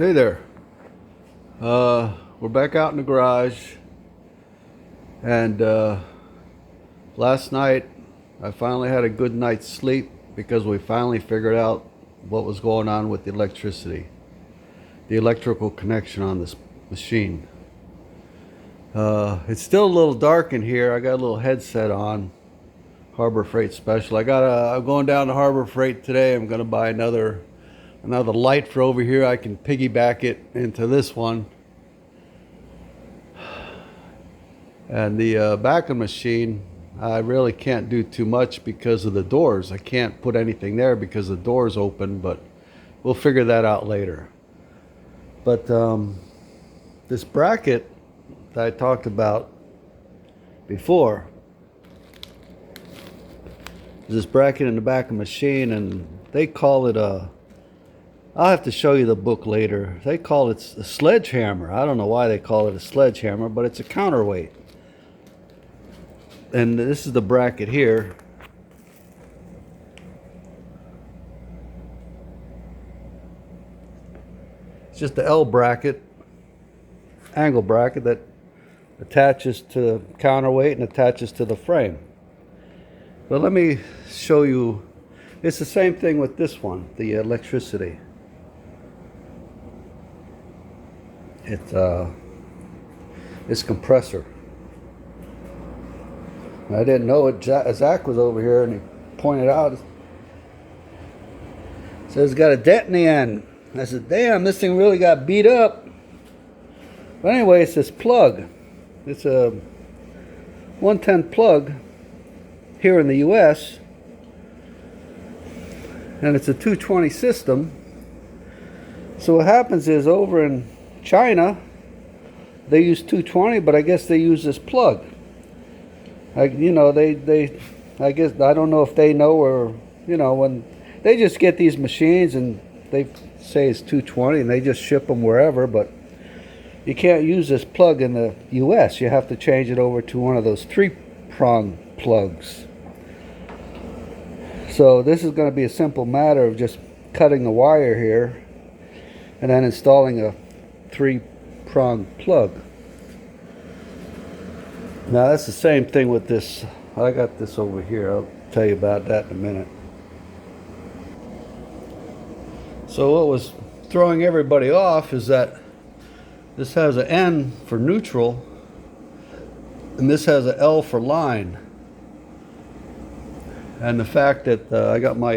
Hey there. We're back out in the garage, and last night I finally had a good night's sleep because we finally figured out what was going on with the electricity, the electrical connection on this machine. It's still a little dark in here. I got a little headset on, Harbor Freight Special. I'm going down to Harbor Freight today. I'm going to buy another light for over here. I can piggyback it into this one. And the back of the machine, I really can't do too much because of the doors. I can't put anything there because the door's open, but we'll figure that out later. But this bracket that I talked about before, this bracket in the back of the machine, and they call it I'll have to show you the book later. They call it a sledgehammer. I don't know why they call it a sledgehammer, but it's a counterweight. And this is the bracket here. It's just the L bracket, angle bracket that attaches to the counterweight and attaches to the frame. But let me show you. It's the same thing with this one, the electricity. It's compressor. I didn't know it. Zach was over here and he pointed out. It says it's got a dent in the end. I said, damn, this thing really got beat up. But anyway, it's this plug. It's a 110 plug here in the US. And it's a 220 system. So what happens is over in China, they use 220, but I guess they use this plug. I guess, I don't know if they know, or, when they just get these machines and they say it's 220 and they just ship them wherever, but you can't use this plug in the US. You have to change it over to one of those 3-prong plugs. So this is going to be a simple matter of just cutting the wire here and then installing a 3-prong plug. Now that's the same thing with this. I got this over here. I'll tell you about that in a minute. So what was throwing everybody off is that this has an N for neutral and this has an L for line. And the fact that I got my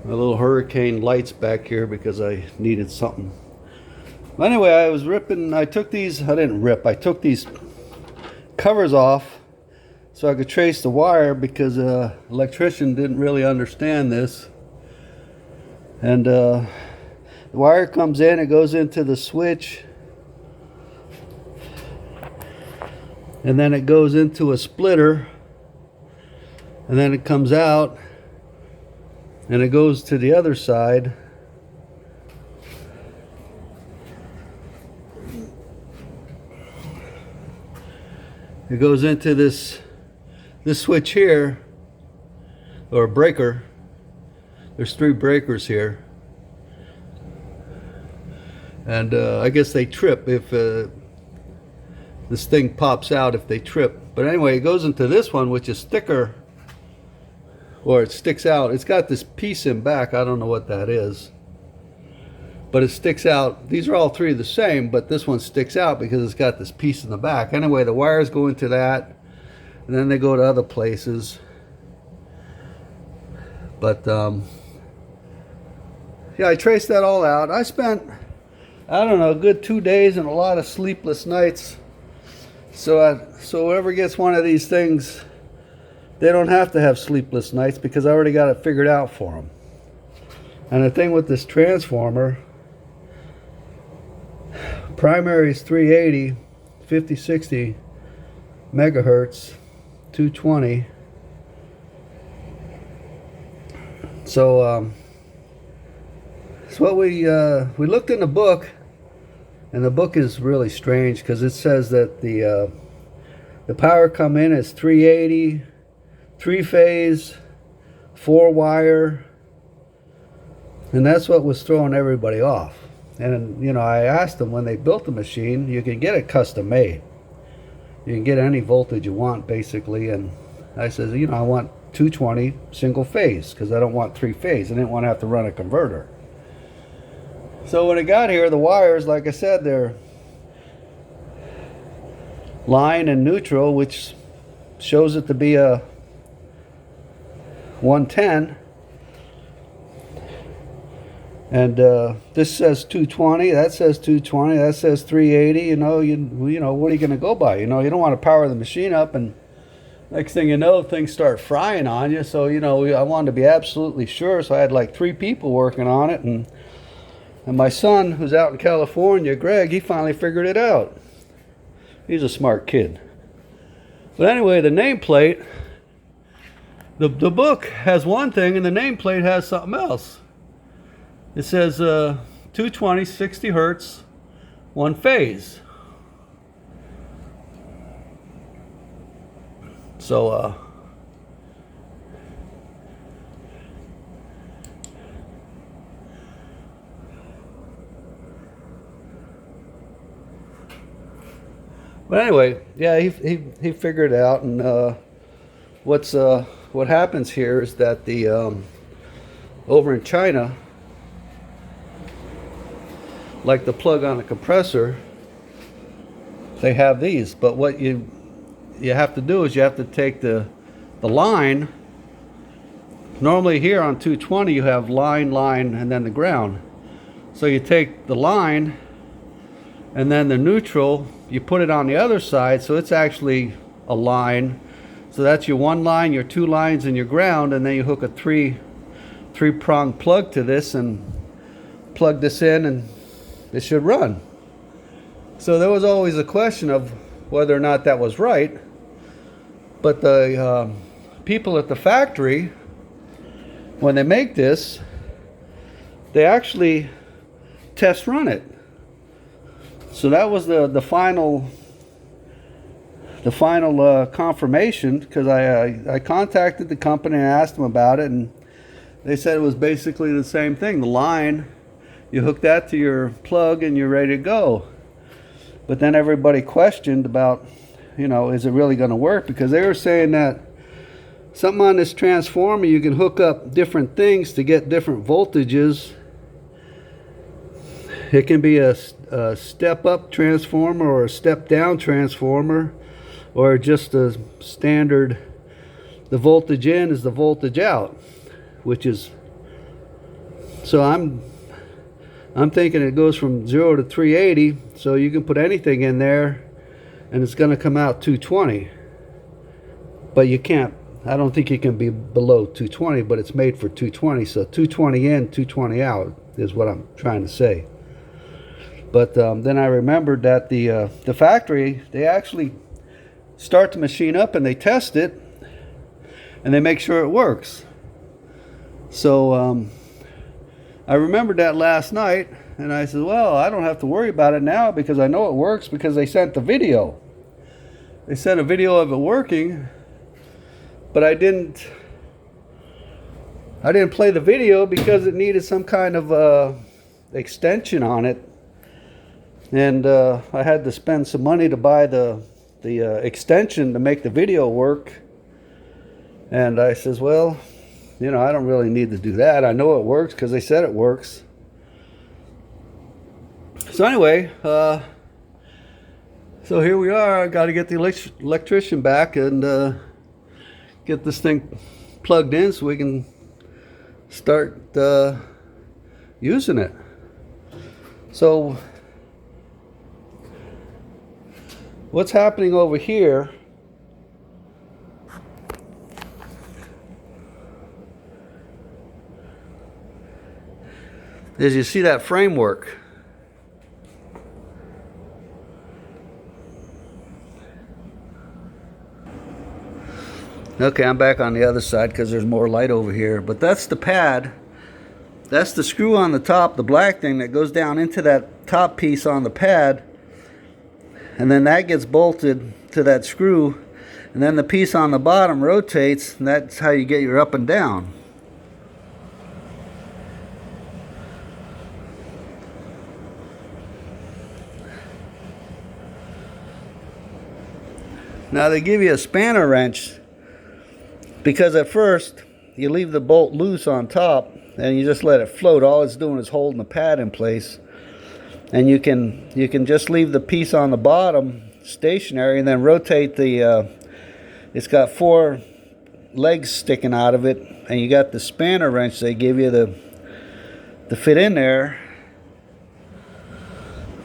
little hurricane lights back here because I needed something. Anyway, I took these covers off so I could trace the wire, because the electrician didn't really understand this. And the wire comes in, it goes into the switch, and then it goes into a splitter, and then it comes out and it goes to the other side. It goes into this switch here, or breaker. There's 3 breakers here, and I guess they trip if this thing pops out, if they trip. But anyway, it goes into this one, which is thicker, or it sticks out. It's got this piece in back. I don't know what that is, but it sticks out. These are all 3 the same, but this one sticks out because it's got this piece in the back. Anyway, the wires go into that, and then they go to other places. But yeah, I traced that all out. I spent, I don't know, a good 2 days and a lot of sleepless nights. So whoever gets one of these things, they don't have to have sleepless nights because I already got it figured out for them. And the thing with this transformer, primary is 380, 50-60 megahertz, 220. So what we looked in the book, and the book is really strange because it says that the power come in is 380, 3-phase, 4-wire, and that's what was throwing everybody off. And you know, I asked them when they built the machine, you can get it custom made. You can get any voltage you want basically. And I said, you know, I want 220 single phase because I don't want three phase. I didn't want to have to run a converter. So when it got here, the wires, like I said, they're line and neutral, which shows it to be a 110. And this says 220, that says 220, that says 380. You know, you know, what are you going to go by? You know, you don't want to power the machine up, and next thing you know, things start frying on you. So, you know, I wanted to be absolutely sure. So I had like 3 people working on it, and my son, who's out in California, Greg, he finally figured it out. He's a smart kid. But anyway, the nameplate, the book has one thing, and the nameplate has something else. It says 220, 60 hertz, 1 phase. So, but anyway, yeah, he figured it out, and what happens here is that the over in China, like the plug on a compressor, they have these. But what you have to do is you have to take the line. Normally here on 220 you have line, and then the ground. So you take the line and then the neutral, you put it on the other side, so it's actually a line. So that's your 1 line, your 2 lines, and your ground, and then you hook a three-prong plug to this and plug this in, and it should run. So there was always a question of whether or not that was right. But the people at the factory, when they make this, they actually test run it. So that was the final confirmation, because I contacted the company and asked them about it, and they said it was basically the same thing. The line, you hook that to your plug and you're ready to go. But then everybody questioned about, you know, is it really going to work? Because they were saying that something on this transformer, you can hook up different things to get different voltages. It can be a step up transformer or a step down transformer, or just a standard, the voltage in is the voltage out, which is, so I'm thinking it goes from 0 to 380, so you can put anything in there and it's going to come out 220. But you can't, I don't think you can be below 220, but it's made for 220, so 220 in, 220 out is what I'm trying to say. But then I remembered that the factory, they actually start the machine up and they test it and they make sure it works. So I remembered that last night, and I said, well, I don't have to worry about it now because I know it works, because they sent the video. They sent a video of it working, but I didn't play the video because it needed some kind of extension on it. And I had to spend some money to buy the extension to make the video work. And I says, well, you know, I don't really need to do that. I know it works because they said it works. So anyway, so here we are. I got to get the electrician back and get this thing plugged in so we can start using it. So what's happening over here is, you see that framework. Okay, I'm back on the other side because there's more light over here. But that's the pad. That's the screw on the top, the black thing that goes down into that top piece on the pad. And then that gets bolted to that screw. And then the piece on the bottom rotates, and that's how you get your up and down. Now they give you a spanner wrench because at first you leave the bolt loose on top and you just let it float. All it's doing is holding the pad in place, and you can just leave the piece on the bottom stationary and then rotate the it's got 4 legs sticking out of it, and you got the spanner wrench they give you to fit in there.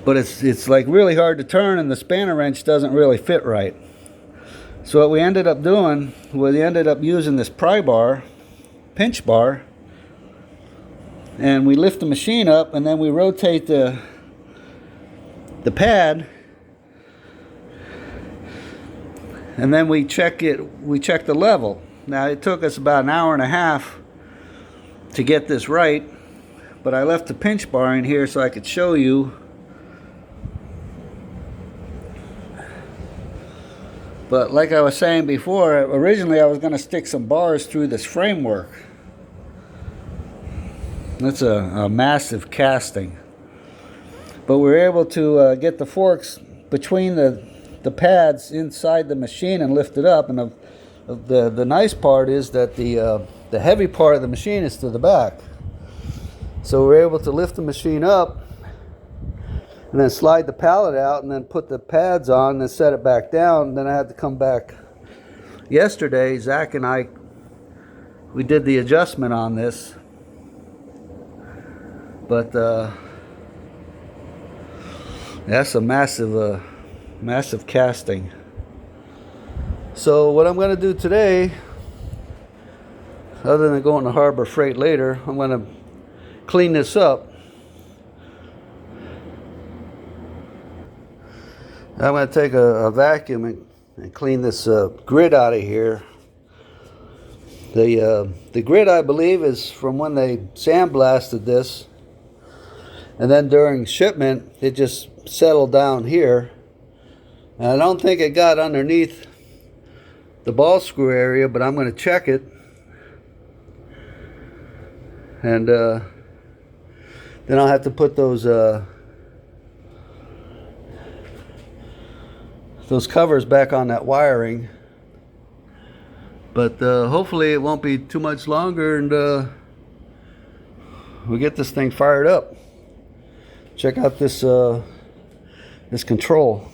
But it's like really hard to turn, and the spanner wrench doesn't really fit right. So what we ended up doing was we ended up using this pry bar, pinch bar, and we lift the machine up and then we rotate the pad, and then we check the level. Now it took us about an hour and a half to get this right, but I left the pinch bar in here so I could show you. But like I was saying before, originally I was going to stick some bars through this framework. That's a massive casting. But we were able to get the forks between the pads inside the machine and lift it up. And the nice part is that the heavy part of the machine is to the back. So we're able to lift the machine up and then slide the pallet out and then put the pads on and then set it back down. Then I had to come back yesterday. Zach and I, we did the adjustment on this. But that's a massive casting. So what I'm going to do today, other than going to Harbor Freight later, I'm going to clean this up. I'm going to take a vacuum and clean this grid out of here. The grid, I believe, is from when they sandblasted this, and then during shipment it just settled down here, and I don't think it got underneath the ball screw area, but I'm going to check it, and then I'll have to put those covers back on that wiring. But hopefully it won't be too much longer, and we'll get this thing fired up. Check out this this control.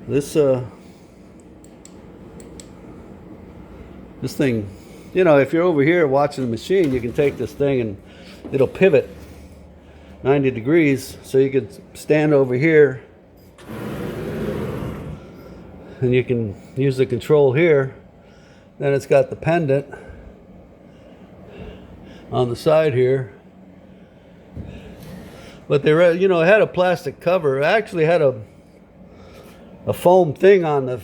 This thing, you know, if you're over here watching the machine, you can take this thing and it'll pivot 90 degrees, so you could stand over here and you can use the control here. Then it's got the pendant on the side here, but they, you know, it had a plastic cover. It actually had a foam thing on the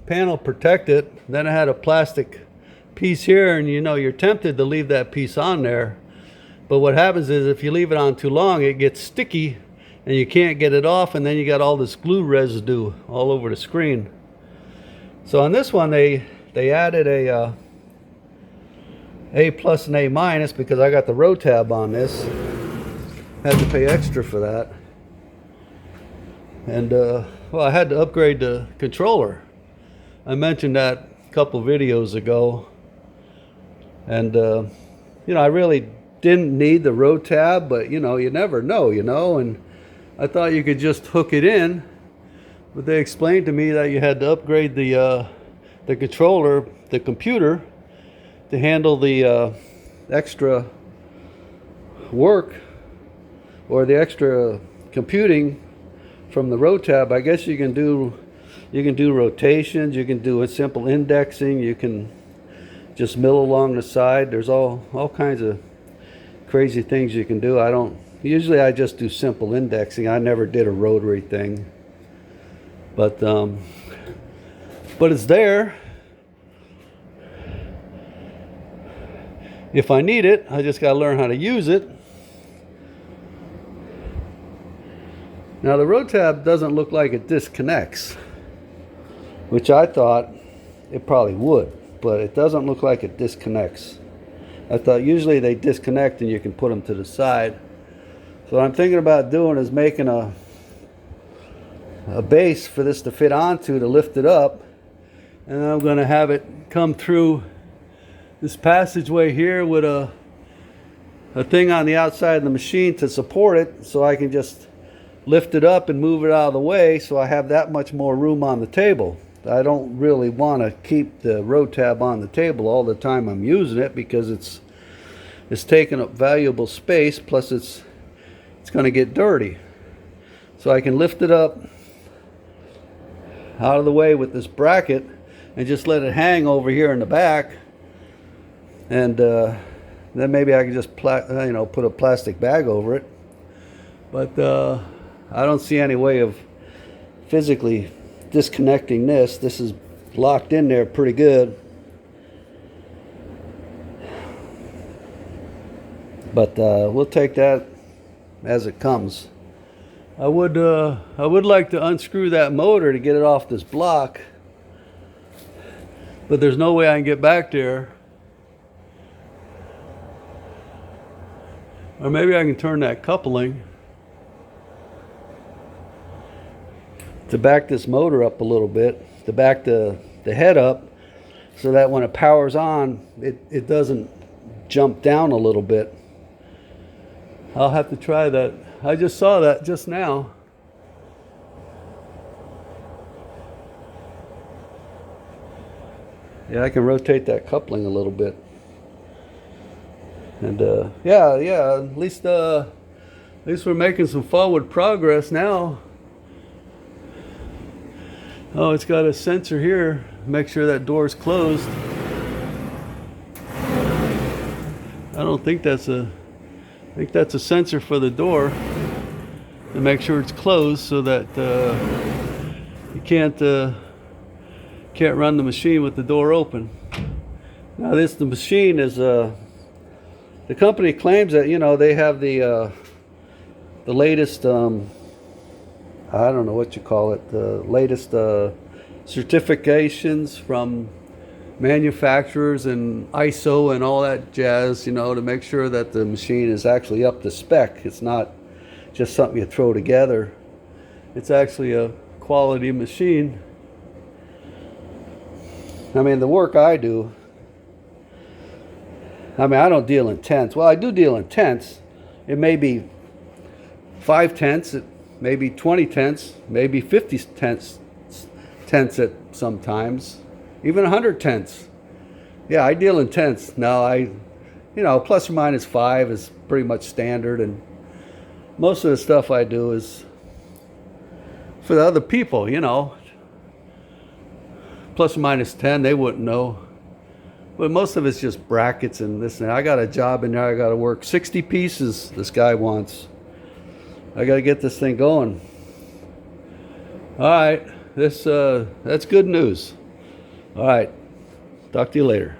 panel protect it. Then it had a plastic piece here, and you know, you're tempted to leave that piece on there, but what happens is if you leave it on too long, it gets sticky and you can't get it off, and then you got all this glue residue all over the screen. So on this one they added a plus and A minus because I got the row tab on this. Had to pay extra for that. And well, I had to upgrade the controller. I mentioned that a couple videos ago. And you know, I really didn't need the row tab, but you know, you never know, you know, and I thought you could just hook it in, but they explained to me that you had to upgrade the controller, the computer, to handle the extra work or the extra computing from the row tab. I guess you can do rotations, you can do a simple indexing, you can just mill along the side. There's all kinds of crazy things you can do. Usually I just do simple indexing. I never did a rotary thing, but it's there. If I need it, I just got to learn how to use it. Now the row tab doesn't look like it disconnects, which I thought it probably would, but it doesn't look like it disconnects. I thought usually they disconnect and you can put them to the side. So what I'm thinking about doing is making a base for this to fit onto to lift it up, and then I'm going to have it come through this passageway here with a thing on the outside of the machine to support it, so I can just lift it up and move it out of the way, so I have that much more room on the table. I don't really want to keep the Rotab on the table all the time I'm using it, because it's taking up valuable space, plus it's going to get dirty. So I can lift it up out of the way with this bracket and just let it hang over here in the back, and then maybe I can just put a plastic bag over it. But I don't see any way of physically disconnecting this. This is locked in there pretty good. But we'll take that as it comes. I would like to unscrew that motor to get it off this block, but there's no way I can get back there. Or maybe I can turn that coupling to back this motor up a little bit, to back the head up, so that when it powers on, it doesn't jump down a little bit. I'll have to try that. I just saw that just now. Yeah, I can rotate that coupling a little bit. And yeah, at least we're making some forward progress now. Oh, it's got a sensor here. Make sure that door's closed. I don't think that's a... I think that's a sensor for the door to make sure it's closed, so that you can't run the machine with the door open. Now the machine is the company claims that they have the latest I don't know what you call it, the latest certifications from manufacturers and ISO and all that jazz, to make sure that the machine is actually up to spec. It's not just something you throw together. It's actually a quality machine. I mean, the work I do, I don't deal in tenths. Well, I do deal in tenths. It may be 5 tenths, it may be 20 tenths, maybe 50 tenths at sometimes. Even 100 tenths. Yeah, I deal in tenths. Now plus or minus 5 is pretty much standard, and most of the stuff I do is for the other people, Plus or minus 10, they wouldn't know. But most of it's just brackets and this and that. I got a job in there, I got to work 60 pieces this guy wants. I got to get this thing going. All right, that's good news. All right, talk to you later.